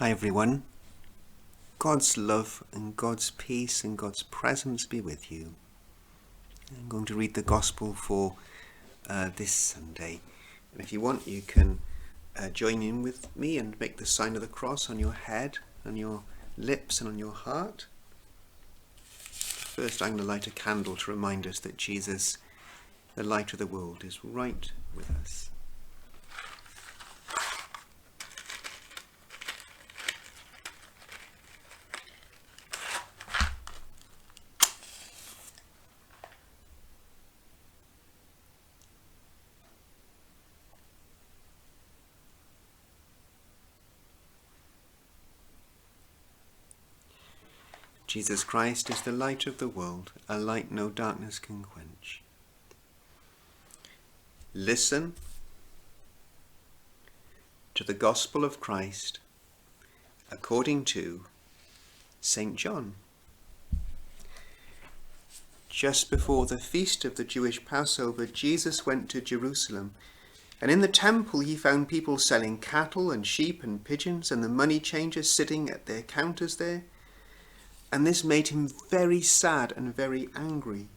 Hi everyone. God's love and God's peace and God's presence be with you. I'm going to read the Gospel for this Sunday. And if you want, you can join in with me and make the sign of the cross on your head, on your lips and on your heart. First, I'm going to light a candle to remind us that Jesus, the light of the world, is right with us. Jesus Christ is the light of the world, a light no darkness can quench. Listen to the Gospel of Christ according to St. John. Just before the feast of the Jewish Passover, Jesus went to Jerusalem, and in the temple he found people selling cattle and sheep and pigeons, and the money changers sitting at their counters there. And this made him very sad and very angry.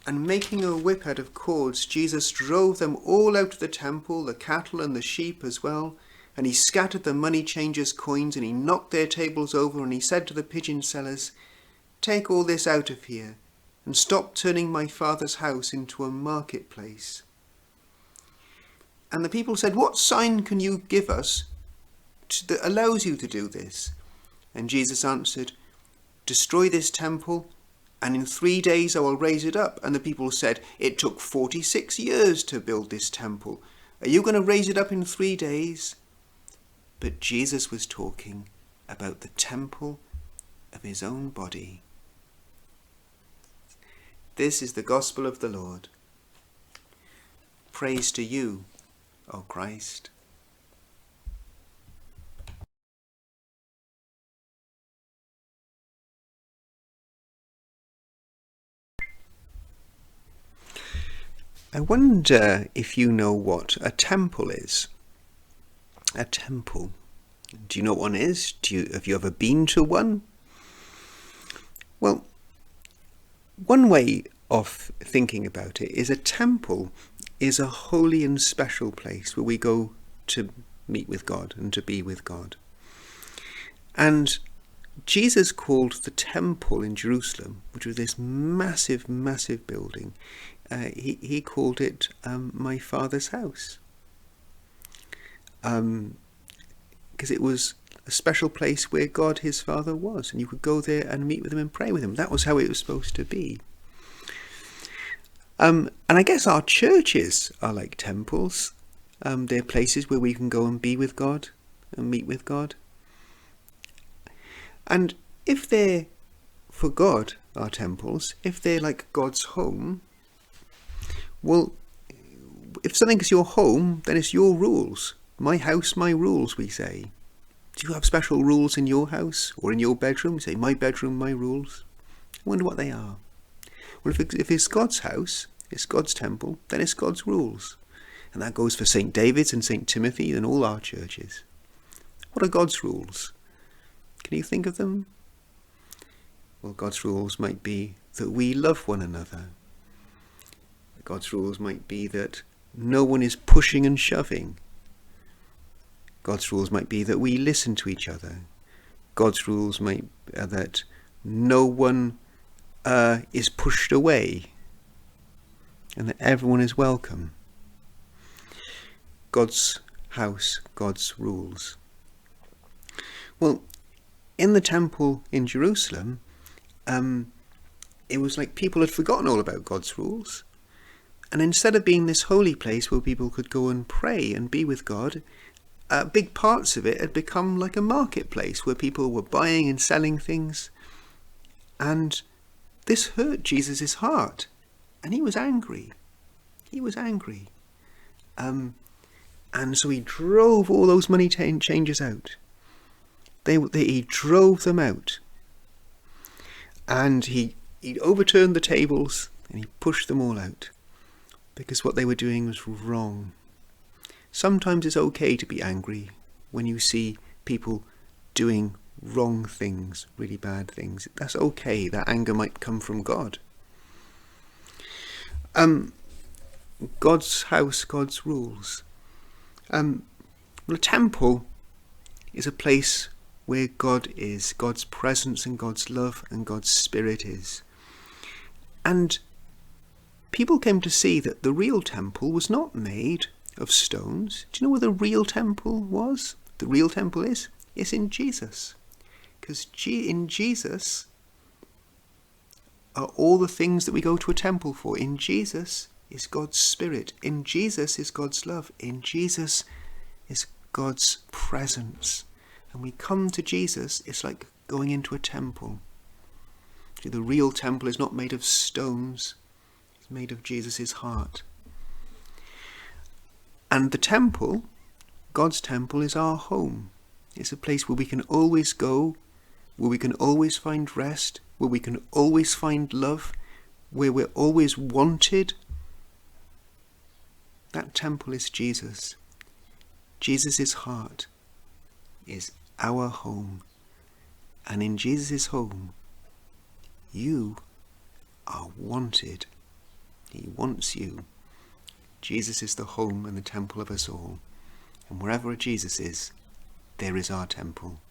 And making a whip out of cords, Jesus drove them all out of the temple, the cattle and the sheep as well. And he scattered the money changers' coins, and he knocked their tables over, and he said to the pigeon sellers, "Take all this out of here, and stop turning my Father's house into a marketplace." And the people said, "What sign can you give us that allows you to do this?" And Jesus answered, "Destroy this temple, and in 3 days I will raise it up." And the people said, "It took 46 years to build this temple. Are you going to raise it up in 3 days?" But Jesus was talking about the temple of his own body. This is the gospel of the Lord. Praise to you, O Christ. I wonder if you know what a temple is. A temple. Do you know what one is? Have you ever been to one? Well, one way of thinking about it is a temple is a holy and special place where we go to meet with God and to be with God. And Jesus called the temple in Jerusalem, which was this massive, massive building, he called it my Father's house. Because it was a special place where God, his Father, was. And you could go there and meet with him and pray with him. That was how it was supposed to be. And I guess our churches are like temples. They're places where we can go and be with God and meet with God. And if they're for God, our temples, if they're like God's home, well, if something is your home, then it's your rules. My house, my rules, we say. Do you have special rules in your house or in your bedroom? We say, my bedroom, my rules. I wonder what they are. Well, if it's God's house, it's God's temple, then it's God's rules. And that goes for St. David's and St. Timothy and all our churches. What are God's rules? Can you think of them? Well, God's rules might be that we love one another. God's rules might be that no one is pushing and shoving. God's rules might be that we listen to each other. God's rules might be that no one is pushed away and that everyone is welcome. God's house, God's rules. Well, in the temple in Jerusalem, it was like people had forgotten all about God's rules. And instead of being this holy place where people could go and pray and be with God, big parts of it had become like a marketplace where people were buying and selling things. And this hurt Jesus' heart. And he was angry. He was angry. And so he drove all those money changers out. He drove them out. And he overturned the tables and he pushed them all out. Because what they were doing was wrong. Sometimes it's okay to be angry when you see people doing wrong things, really bad things. That's okay. That anger might come from God. God's house, God's rules. The temple is a place where God is, God's presence and God's love and God's spirit is. And people came to see that the real temple was not made of stones. Do you know where the real temple was? The real temple is? It's in Jesus. Because in Jesus are all the things that we go to a temple for. In Jesus is God's spirit. In Jesus is God's love. In Jesus is God's presence. And we come to Jesus, it's like going into a temple. See, the real temple is not made of stones. It's made of Jesus' heart. And the temple, God's temple, is our home. It's a place where we can always go, where we can always find rest, where we can always find love, where we're always wanted. That temple is Jesus. Jesus' heart is our home. And in Jesus' home, you are wanted. He wants you. Jesus is the home and the temple of us all. And wherever Jesus is, there is our temple.